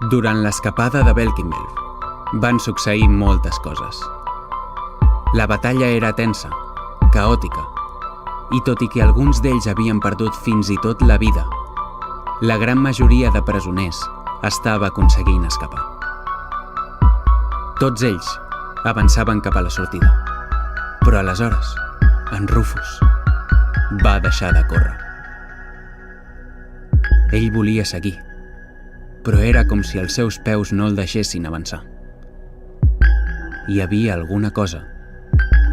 Durant l'escapada de Belkinmelf van succeir moltes coses. La batalla era tensa, caòtica, i tot i que alguns d'ells havien perdut fins i tot la vida, la gran majoria de presoners estava aconseguint escapar. Tots ells avançaven cap a la sortida, però aleshores en Rufus va deixar de córrer. Ell volia seguir, però era com si els seus peus no el deixessin avançar. Hi havia alguna cosa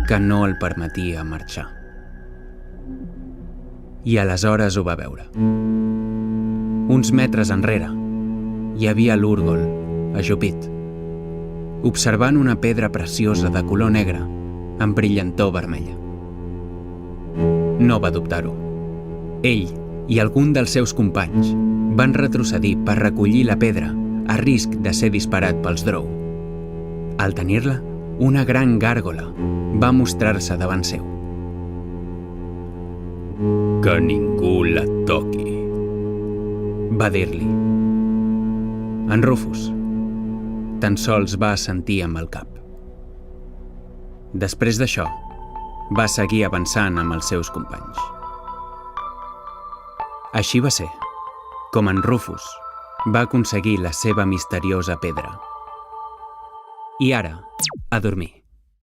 que no el permetia marxar. I aleshores ho va veure. Uns metres enrere hi havia l'Urgol, ajupit, observant una pedra preciosa de color negre amb brillantor vermella. No va dubtar-ho. Ell i algun dels seus companys van retrocedir per recollir la pedra a risc de ser disparat pels Drow. Al tenir-la, una gran gàrgola va mostrar-se davant seu. «Que ningú la toqui», va dir-li. En Rufus tan sols va assentir amb el cap. Després d'això, va seguir avançant amb els seus companys. Així va ser com en Rufus va aconseguir la seva misteriosa pedra. I ara, a dormir.